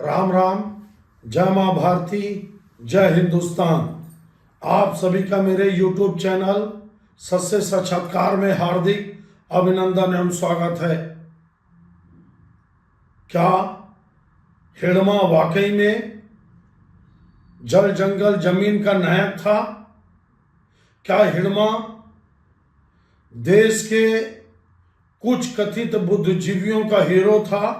राम राम। जय माँ भारती, जय हिंदुस्तान। आप सभी का मेरे YouTube चैनल सत्य साक्षात्कार में हार्दिक अभिनंदन एवं स्वागत है। क्या हिड़मा वाकई में जल जंगल जमीन का नायक था? क्या हिड़मा देश के कुछ कथित बुद्धिजीवियों का हीरो था?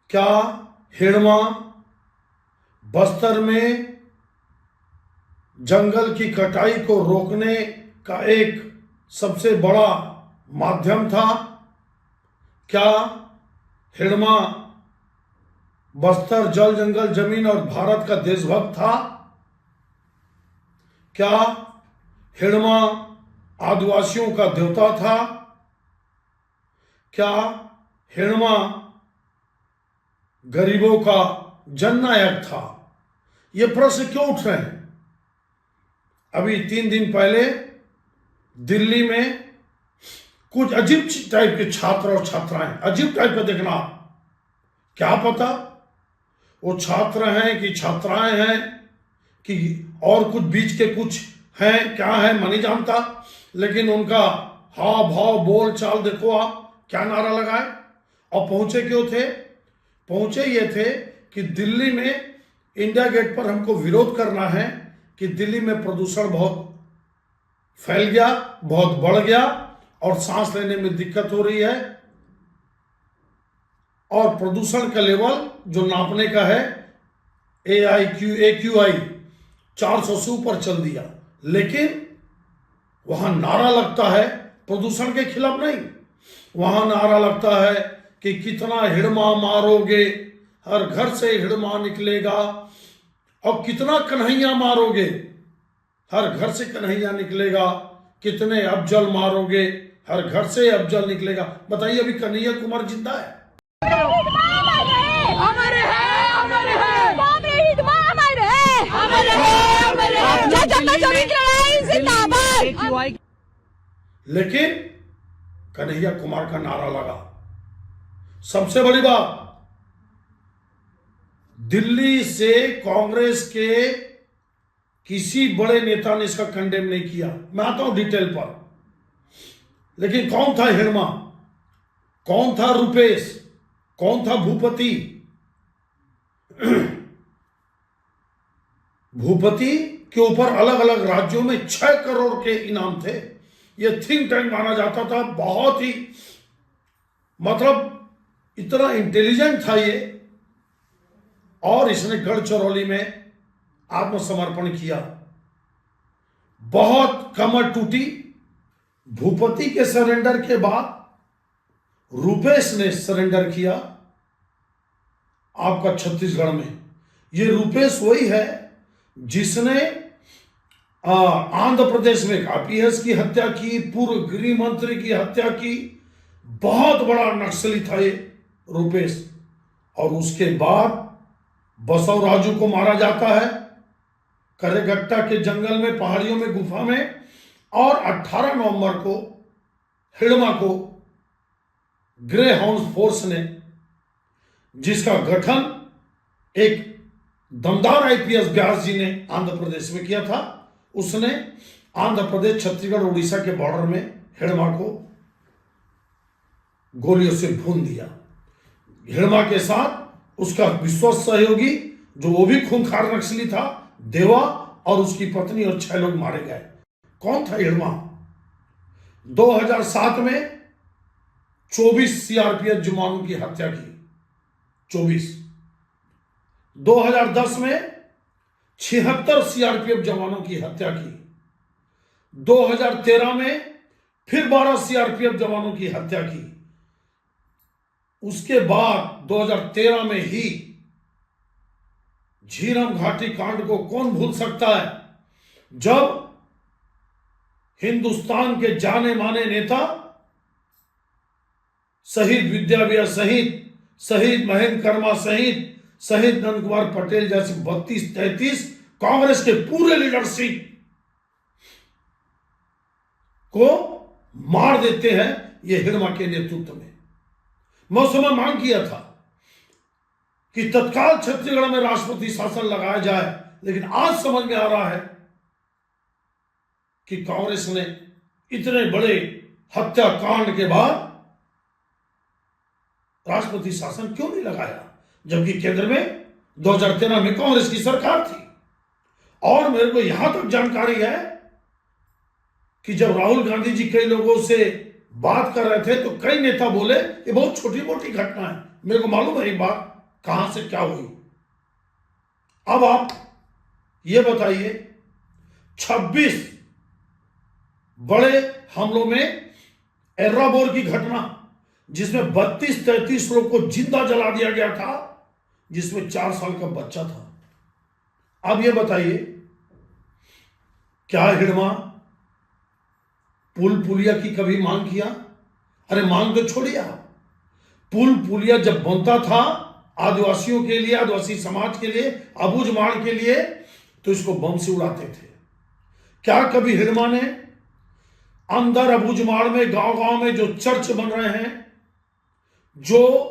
क्या हिड़मा बस्तर में जंगल की कटाई को रोकने का एक सबसे बड़ा माध्यम था? क्या हिड़मा बस्तर जल जंगल जमीन और भारत का देशभक्त था? क्या हिड़मा आदिवासियों का देवता था? क्या हिड़मा गरीबों का जननायक था? ये प्रश्न क्यों उठ रहे हैं? अभी 3 दिन पहले दिल्ली में कुछ अजीब टाइप के छात्र और छात्राएं, अजीब टाइप का देखना, क्या पता वो छात्र हैं कि छात्राएं हैं कि और कुछ बीच के कुछ हैं, क्या है मैं नहीं जानता, लेकिन उनका हाव भाव बोल चाल देखो आप, क्या नारा लगाए और पहुंचे क्यों थे? पहुंचे ये थे कि दिल्ली में इंडिया गेट पर हमको विरोध करना है कि दिल्ली में प्रदूषण बहुत फैल गया, बहुत बढ़ गया और सांस लेने में दिक्कत हो रही है और प्रदूषण का लेवल जो नापने का है AQI 400 से ऊपर चल दिया। लेकिन वहां नारा लगता है प्रदूषण के खिलाफ नहीं, वहां नारा लगता है कि कितना हिड़मा मारोगे, हर घर से हिड़मा निकलेगा, और कितना कन्हैया मारोगे, हर घर से कन्हैया निकलेगा, कितने अफजल मारोगे, हर घर से अफजल निकलेगा। बताइए अभी कन्हैया कुमार जिंदा है? लेकिन कन्हैया कुमार का नारा लगा। सबसे बड़ी बात, दिल्ली से कांग्रेस के किसी बड़े नेता ने इसका कंडेम नहीं किया। मैं आता हूं डिटेल पर। लेकिन कौन था हिड़मा, कौन था रुपेश, कौन था भूपति? भूपति के ऊपर अलग अलग राज्यों में 6 करोड़ के इनाम थे। यह थिंक टैंक माना जाता था, बहुत ही मतलब इतना इंटेलिजेंट था ये, और इसने गढ़चिरौली में आत्मसमर्पण किया। बहुत कमर टूटी। भूपति के सरेंडर के बाद रुपेश ने सरेंडर किया आपका छत्तीसगढ़ में। ये रुपेश वही है जिसने आंध्र प्रदेश में IPS की हत्या की, पूर्व गृह मंत्री की हत्या की। बहुत बड़ा नक्सली था ये रुपेश। और उसके बाद बसवराजू को मारा जाता है करेगट्टा के जंगल में, पहाड़ियों में, गुफा में। और 18 नवंबर को हिड़मा को ग्रे हाउंड फोर्स ने, जिसका गठन एक दमदार IPS व्यास जी ने आंध्र प्रदेश में किया था, उसने आंध्र प्रदेश, छत्तीसगढ़, उड़ीसा के बॉर्डर में हिड़मा को गोलियों से भून दिया। हिड़मा के साथ उसका विश्वस्त सहयोगी, जो वो भी खूंखार नक्सली था, देवा, और उसकी पत्नी और 6 लोग मारे गए। कौन था हिड़मा? 2007 में 24 CRPF जवानों की हत्या की, 24। 2010 में 76 CRPF जवानों की हत्या की। 2013 में फिर 12 CRPF जवानों की हत्या की। उसके बाद 2013 में ही झीरम घाटी कांड को कौन भूल सकता है, जब हिंदुस्तान के जाने माने नेता शहीद विद्याविया सहित, शहीद महेंद्र कर्मा सहित, शहीद नंद कुमार पटेल जैसे 32-33 कांग्रेस के पूरे लीडरशिप को मार देते हैं ये हिड़मा के नेतृत्व में। मैं उस समय मांग किया था कि तत्काल छत्तीसगढ़ में राष्ट्रपति शासन लगाया जाए, लेकिन आज समझ में आ रहा है कि कांग्रेस ने इतने बड़े हत्याकांड के बाद राष्ट्रपति शासन क्यों नहीं लगाया, जबकि केंद्र में 2013 में कांग्रेस की सरकार थी। और मेरे को यहां तक जानकारी है कि जब राहुल गांधी जी कई लोगों से बात कर रहे थे तो कई नेता बोले ये बहुत छोटी मोटी घटना है। मेरे को मालूम है ये बात कहां से क्या हुई। अब आप ये बताइए, 26 बड़े हमलों में एर्राबोर की घटना जिसमें 32-33 लोग को जिंदा जला दिया गया था, जिसमें 4 साल का बच्चा था। अब ये बताइए, क्या हिडमा पुल पुलिया की कभी मांग किया? अरे मांग तो छोड़िए आप, पुल पुलिया जब बनता था आदिवासियों के लिए, आदिवासी समाज के लिए, अबूझमाड़ के लिए, तो इसको बम से उड़ाते थे। क्या कभी हिडमा ने अंदर अबूझमाड़ में गांव गांव में जो चर्च बन रहे हैं, जो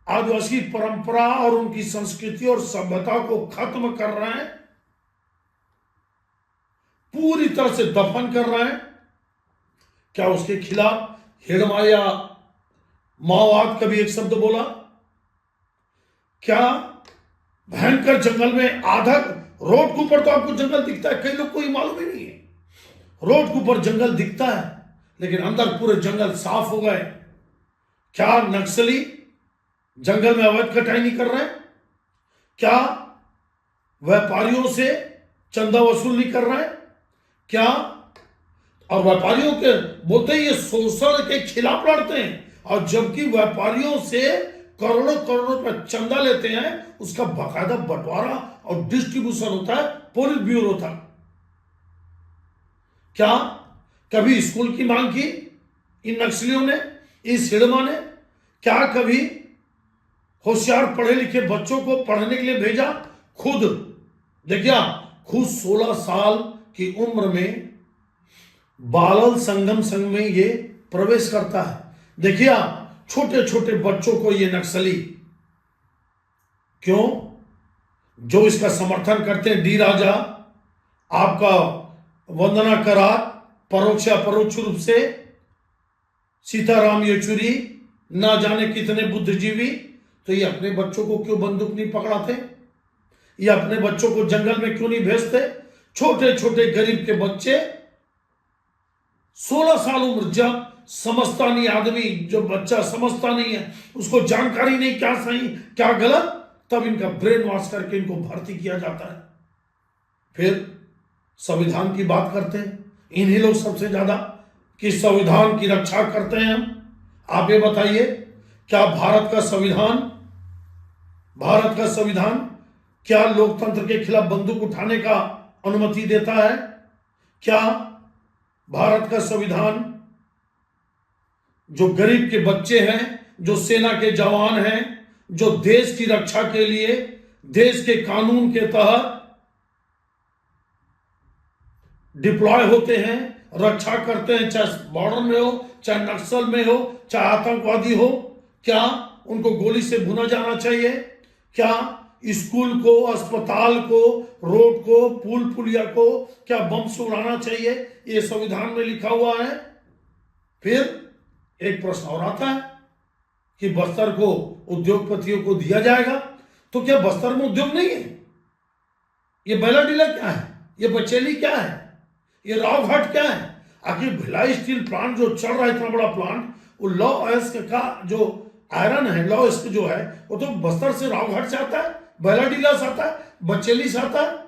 आदिवासी परंपरा और उनकी संस्कृति और सभ्यता को खत्म कर रहे हैं, पूरी तरह से दफन कर रहे हैं, क्या उसके खिलाफ हिडमा या माओवाद कभी एक शब्द बोला? क्या भयंकर जंगल में आधा रोड के ऊपर तो आपको जंगल दिखता है, कई लोग को ये मालूम ही नहीं है, रोड के ऊपर जंगल दिखता है लेकिन अंदर पूरे जंगल साफ हो गए। क्या नक्सली जंगल में अवैध कटाई नहीं कर रहे हैं? क्या व्यापारियों से चंदा वसूल नहीं कर रहे हैं? क्या और व्यापारियों के बोलते हैं ये शोषण के खिलाफ लड़ते हैं, और जबकि व्यापारियों से करोड़ों करोड़ों रुपए चंदा लेते हैं, उसका बाकायदा बंटवारा और डिस्ट्रीब्यूशन होता है, पुलिस ब्यूरो तक। क्या कभी स्कूल की मांग की इन नक्सलियों ने, इस हिडमा ने? क्या कभी होशियार पढ़े लिखे बच्चों को पढ़ने के लिए भेजा? खुद देखिए, खुद 16 साल की उम्र में बालल संगम संघ में ये प्रवेश करता है। देखिए आप, छोटे छोटे बच्चों को ये नक्सली, क्यों? जो इसका समर्थन करते हैं, डी राजा, आपका वंदना करार, परोक्ष अपरोक्ष रूप से सीताराम येचुरी, ना जाने कितने बुद्धिजीवी, तो ये अपने बच्चों को क्यों बंदूक नहीं पकड़ाते? ये अपने बच्चों को जंगल में क्यों नहीं भेजते? छोटे छोटे गरीब के बच्चे, 16 साल उम्र, जब समझता नहीं आदमी, जो बच्चा समझता नहीं है, उसको जानकारी नहीं क्या सही क्या गलत, तब इनका ब्रेन वॉश करके इनको भर्ती किया जाता है। फिर संविधान की बात करते हैं, इन्हीं लोग सबसे ज्यादा कि संविधान की रक्षा करते हैं हम। आप ये बताइए, क्या भारत का संविधान क्या लोकतंत्र के खिलाफ बंदूक उठाने का अनुमति देता है? क्या भारत का संविधान जो गरीब के बच्चे हैं, जो सेना के जवान हैं, जो देश की रक्षा के लिए देश के कानून के तहत डिप्लॉय होते हैं, रक्षा करते हैं, चाहे बॉर्डर में हो, चाहे नक्सल में हो, चाहे आतंकवादी हो, क्या उनको गोली से भुना जाना चाहिए? क्या स्कूल को, अस्पताल को, रोड को, पुल पुलिया को क्या बम से उड़ाना चाहिए? ये संविधान में लिखा हुआ है। फिर एक प्रश्न और आता है कि बस्तर को उद्योगपतियों को दिया जाएगा, तो क्या बस्तर में उद्योग नहीं है? ये बैलाडीला क्या है? ये बचेली क्या है? ये रावघाट क्या है? आखिर भिलाई स्टील प्लांट जो चल रहा है, इतना बड़ा प्लांट, वो लॉ अयस्क का जो आयरन है, लॉ अयस्क जो है, वो तो बस्तर से रावघाट से आता है, बैलाडीला से आता है, बचेली से आता है।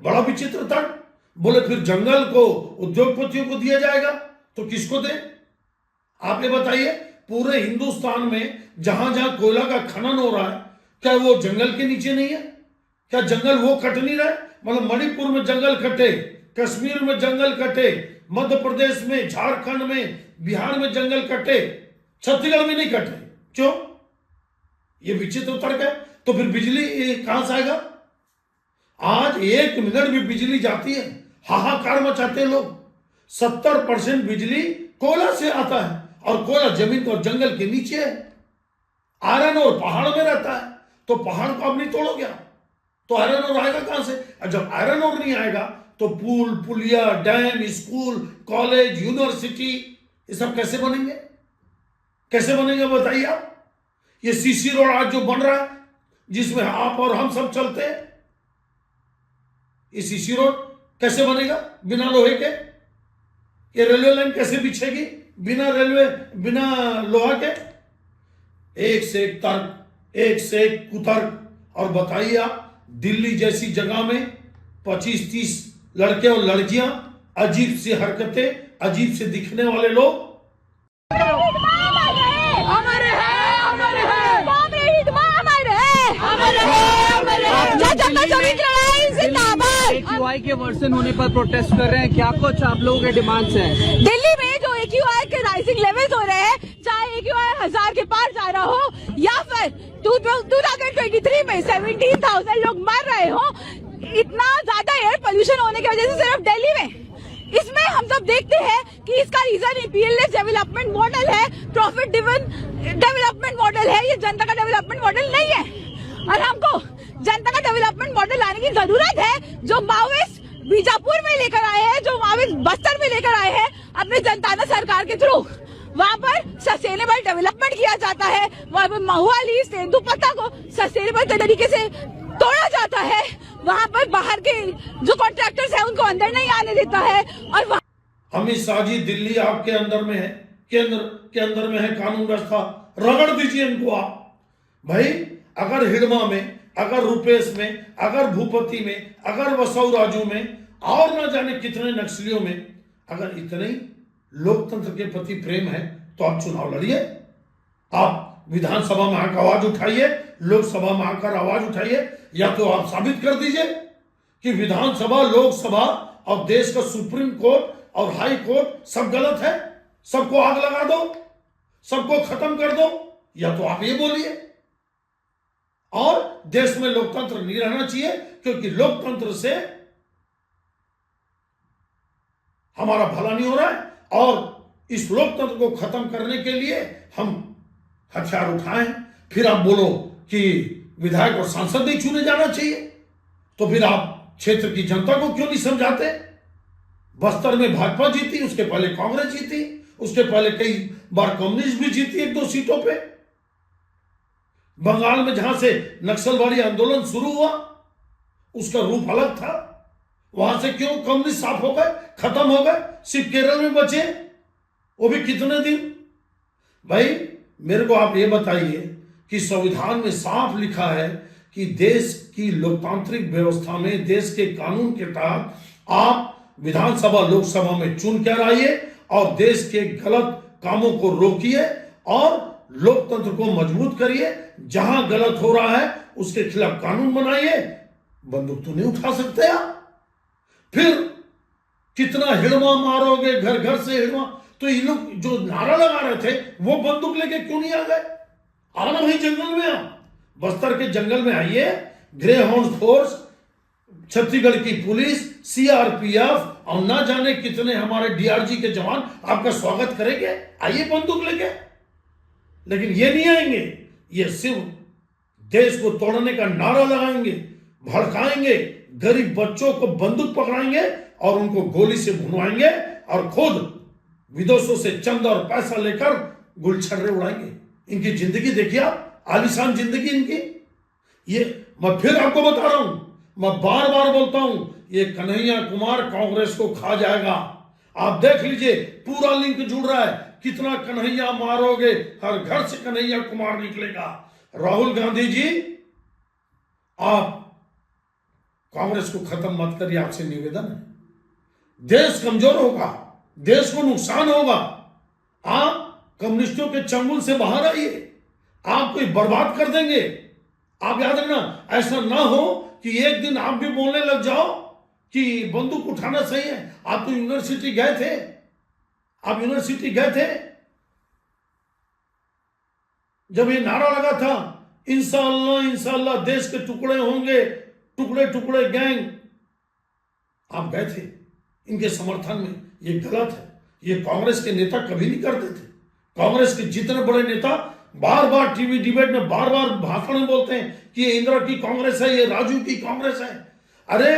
बड़ा विचित्र था। बोले फिर जंगल को उद्योगपतियों को दिया जाएगा, तो किसको दे? आप ये बताइए, पूरे हिंदुस्तान में जहां जहां कोयला का खनन हो रहा है, क्या वो जंगल के नीचे नहीं है? क्या जंगल वो कट नहीं रहा है? मतलब मणिपुर में जंगल कटे, कश्मीर में जंगल कटे, मध्य प्रदेश में, झारखंड में, बिहार में जंगल कटे, छत्तीसगढ़ में नहीं कटे, क्यों? ये विचित्र तर्क है। तो फिर बिजली कहां से आएगा? आज 1 मिनट भी बिजली जाती है, हाहाकार मचाते हैं लोग। 70% बिजली कोयला से आता है, और कोयला जमीन और जंगल के नीचे है। आयरन और पहाड़ में रहता है, तो पहाड़ को आप नहीं तोड़ोगे, तो आयरन और आएगा कहां से? और जब आयरन और नहीं आएगा तो पुल, पुलिया, डैम, स्कूल, कॉलेज, यूनिवर्सिटी, ये सब कैसे बनेंगे? कैसे बनेंगे बताइए आप? ये सीसी रोड आज जो बन रहा है, जिसमें आप और हम सब चलते हैं, ये सीसी रोड कैसे बनेगा बिना लोहे के? ये रेलवे लाइन कैसे बिछेगी बिना रेलवे, बिना लोहा के? एक से एक तर्क, एक से एक कुतर्क। और बताइए आप, दिल्ली जैसी जगह में 25-30 लड़के और लड़कियां, अजीब सी हरकतें, अजीब से दिखने वाले लोग, AQI के वर्जन होने पर प्रोटेस्ट कर रहे हैं। क्या कुछ आप लोगों के डिमांड्स हैं? दिल्ली में जो AQI के राइजिंग लेवल्स हो रहे हैं, चाहे AQI 1000 के पार जा रहा हो या फिर 2023 में 17,000 लोग मर रहे हो, इतना ज्यादा एयर पोल्यूशन होने की वजह से सिर्फ दिल्ली में, इसमें हम सब देखते हैं कि इसका रीजन पीएलएस डेवलपमेंट मॉडल है, प्रॉफिट ड्रिवन डेवलपमेंट मॉडल है। ये जनता का डेवलपमेंट मॉडल नहीं है और हमको जनता का डेवलपमेंट मॉडल लाने की जरूरत है। जो माओइस्ट बीजापुर में लेकर आए हैं, जो माओइस्ट बस्तर में लेकर आए हैं अपने जनता सरकार के थ्रू, वहाँ पर सस्टेनेबल डेवलपमेंट किया जाता है। वहाँ पर महुआली तेंदुपत्ता को सस्टेनेबल तरीके से तोड़ा जाता है। वहाँ पर बाहर के जो कॉन्ट्रैक्टर्स हैं उनको अंदर नहीं आने देता है। और अमित शाह जी, दिल्ली आपके अंदर में है, के अंदर में है कानून व्यवस्था, रगड़ दीजिए इनको आप। भाई अगर हिडमा में, अगर रुपेश में, अगर भूपति में, अगर वसौ राजू में और न जाने कितने नक्सलियों में अगर इतने लोकतंत्र के प्रति प्रेम है तो आप चुनाव लड़िए, आप विधानसभा में आकर आवाज उठाइए, लोकसभा में आकर आवाज उठाइए, या तो आप साबित कर दीजिए कि विधानसभा, लोकसभा और देश का सुप्रीम कोर्ट और हाई कोर्ट सब गलत है, सबको आग लगा दो, सबको खत्म कर दो, या तो आप ये बोलिए। और देश में लोकतंत्र नहीं रहना चाहिए, क्योंकि लोकतंत्र से हमारा भला नहीं हो रहा है, और इस लोकतंत्र को खत्म करने के लिए हम हथियार उठाएं। फिर आप बोलो कि विधायक और सांसद नहीं चुने जाना चाहिए, तो फिर आप क्षेत्र की जनता को क्यों नहीं समझाते? बस्तर में भाजपा जीती, उसके पहले कांग्रेस जीती, उसके पहले कई बार कम्युनिस्ट भी जीती 1-2 सीटों पे। बंगाल में जहां से नक्सलवादी आंदोलन शुरू हुआ उसका रूप अलग था, वहां से क्यों कम्युनिस्ट साफ हो गए, खत्म हो गए, सिर्फ केरल में बचे, वो भी कितने दिन? भाई मेरे को आप ये बताइए कि संविधान में साफ लिखा है कि देश की लोकतांत्रिक व्यवस्था में, देश के कानून के तहत आप विधानसभा, लोकसभा में चुन कर आइए और देश के गलत कामों को रोकिए और लोकतंत्र को मजबूत करिए। जहां गलत हो रहा है उसके खिलाफ कानून बनाइए। बंदूक तो नहीं उठा सकते आप। फिर कितना हिड़वा मारोगे, घर घर से हिड़वा। तो ये लोग जो नारा लगा रहे थे वो बंदूक लेके क्यों नहीं आ गए? आना भाई जंगल में, आप बस्तर के जंगल में आइए, ग्रे हाउंड फोर्स, छत्तीसगढ़ की पुलिस, सीआरपीएफ और ना जाने कितने हमारे डीआरजी के जवान आपका स्वागत करेंगे, आइए बंदूक लेके। लेकिन ये नहीं आएंगे, ये सिर्फ देश को तोड़ने का नारा लगाएंगे, भड़काएंगे, गरीब बच्चों को बंदूक पकड़ाएंगे और उनको गोली से भुनवाएंगे और खुद विदेशों से चंदा और पैसा लेकर गुलछर्रे उड़ाएंगे। इनकी जिंदगी देखिए आप, आलीशान जिंदगी इनकी। ये मैं फिर आपको बता रहा हूं, मैं बार बार बोलता हूं, ये कन्हैया कुमार कांग्रेस को खा जाएगा। आप देख लीजिए, पूरा लिंक जुड़ रहा है, कितना कन्हैया मारोगे, हर घर से कन्हैया कुमार निकलेगा। राहुल गांधी जी, आप कांग्रेस को खत्म मत करिए, आपसे निवेदन है। देश कमजोर होगा, देश को नुकसान होगा। आप कम्युनिस्टों के चंगुल से बाहर आइए, आपको बर्बाद कर देंगे। आप याद रखना, ऐसा ना हो कि एक दिन आप भी बोलने लग जाओ कि बंदूक उठाना सही है। आप तो यूनिवर्सिटी गए थे, आप यूनिवर्सिटी गए थे जब ये नारा लगा था, इंशाअल्लाह इंशाअल्लाह देश के टुकड़े होंगे, टुकड़े टुकड़े गैंग। आप गए थे इनके समर्थन में। ये गलत है, ये कांग्रेस के नेता कभी नहीं करते थे। कांग्रेस के जितने बड़े नेता बार बार टीवी डिबेट में बार बार भाषण में बोलते हैं कि ये इंदिरा की कांग्रेस है, ये राजू की कांग्रेस है। अरे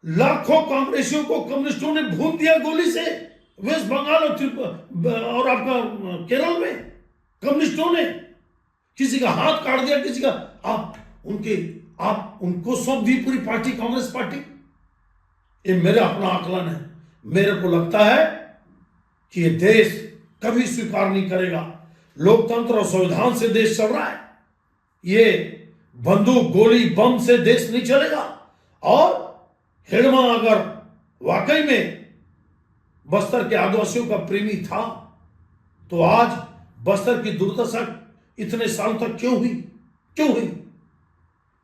लाखों कांग्रेसियों को कम्युनिस्टों ने भून दिया गोली से, वेस्ट बंगाल और आपका केरल में कम्युनिस्टों ने किसी का हाथ काट दिया, किसी का। आप उनको सौंप दी पूरी पार्टी, कांग्रेस पार्टी। ये मेरा अपना आकलन है। मेरे को लगता है कि ये देश कभी स्वीकार नहीं करेगा। लोकतंत्र और संविधान से देश चल रहा है, ये बंदूक गोली बम से देश नहीं चलेगा। और हिडमा अगर वाकई में बस्तर के आदिवासियों का प्रेमी था तो आज बस्तर की दुर्दशा इतने साल तक क्यों हुई?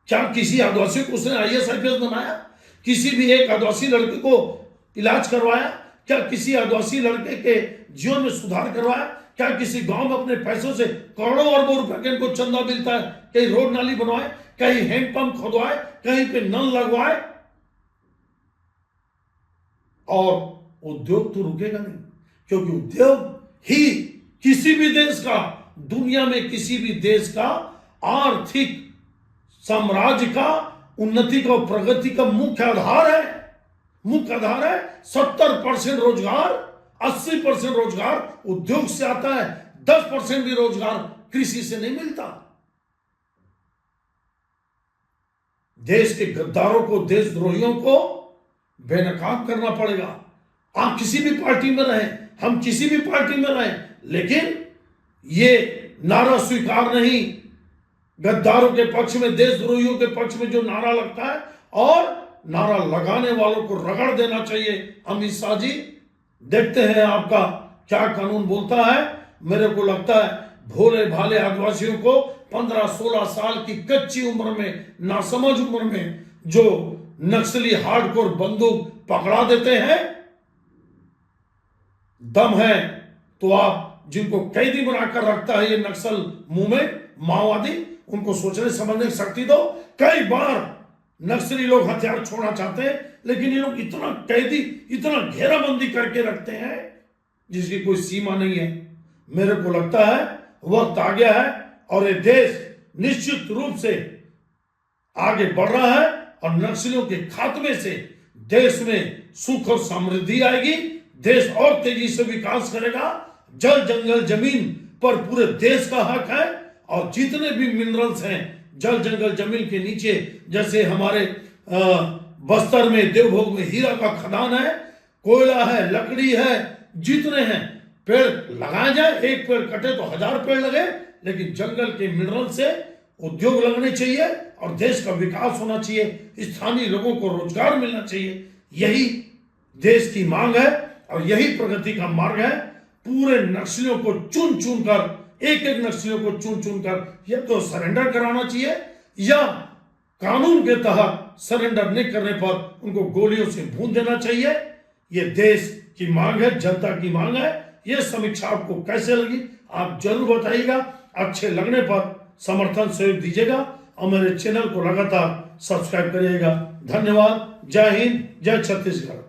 क्या किसी आदिवासी को उसने IAS IPS बनाया? किसी भी एक आदिवासी लड़के को इलाज करवाया? क्या किसी आदिवासी लड़के के जीवन में सुधार करवाया? क्या किसी गांव में अपने पैसों से करोड़ों अरबों रुपए के इनको चंदा मिलता है? कहीं रोड नाली बनवाए, कहीं हैंडपंप खोदवाए, कहीं पे नल लगवाए? और उद्योग तो रुकेगा नहीं, क्योंकि उद्योग ही किसी भी देश का, दुनिया में किसी भी देश का आर्थिक साम्राज्य का उन्नति का प्रगति का मुख्य आधार है। 70% रोजगार, 80% रोजगार उद्योग से आता है, 10% भी रोजगार कृषि से नहीं मिलता। देश के गद्दारों को, देशद्रोहियों को बेनकाब करना पड़ेगा। आप किसी भी पार्टी में रहें, हम किसी भी पार्टी में रहें, लेकिन ये नारा स्वीकार नहीं। गद्दारों के पक्ष में, देशद्रोहियों के पक्ष में जो नारा लगता है, और नारा लगाने वालों को रगड़ देना चाहिए। अमित शाह जी, देखते हैं आपका क्या कानून बोलता है। मेरे को लगता है भोले भाले आदिवासियों को 15-16 साल की कच्ची उम्र में, नासमझ उम्र में जो नक्सली हार्डकोर बंदूक पकड़ा देते हैं, दम है तो आप जिनको कैदी बनाकर रखता है ये नक्सल मुंह में, माओवादी, उनको सोचने समझने की शक्ति दो। कई बार नक्सली लोग हथियार छोड़ना चाहते हैं, लेकिन ये लोग इतना कैदी, इतना घेराबंदी करके रखते हैं जिसकी कोई सीमा नहीं है। मेरे को लगता है वक्त आ गया है और ये देश निश्चित रूप से आगे बढ़ रहा है, और नक्सलियों के खात्मे से देश में सुख और समृद्धि आएगी। देश और तेजी से विकास करेगा। जल जंगल जमीन पर पूरे देश का हक है, और जितने भी मिनरल्स हैं जल जंगल जमीन के नीचे, जैसे हमारे बस्तर में देवभोग में हीरा का खदान है, कोयला है, लकड़ी है, जितने हैं पेड़ लगाए जाए। एक पेड़ कटे तो 1000 पेड़ लगे, लेकिन जंगल के मिनरल से उद्योग लगने चाहिए और देश का विकास होना चाहिए। स्थानीय लोगों को रोजगार मिलना चाहिए। यही देश की मांग है और यही प्रगति का मार्ग है। पूरे नक्सलियों को चुन चुन कर, एक एक नक्सलियों को चुन चुन कर या तो सरेंडर कराना चाहिए, या कानून के तहत सरेंडर नहीं करने पर उनको गोलियों से भून देना चाहिए। ये देश की मांग है, जनता की मांग है। ये समीक्षा आपको कैसे लगी आप जरूर बताइएगा। अच्छे लगने पर समर्थन सहयोग दीजिएगा और मेरे चैनल को लगातार सब्सक्राइब करिएगा। धन्यवाद। जय हिंद, जय छत्तीसगढ़।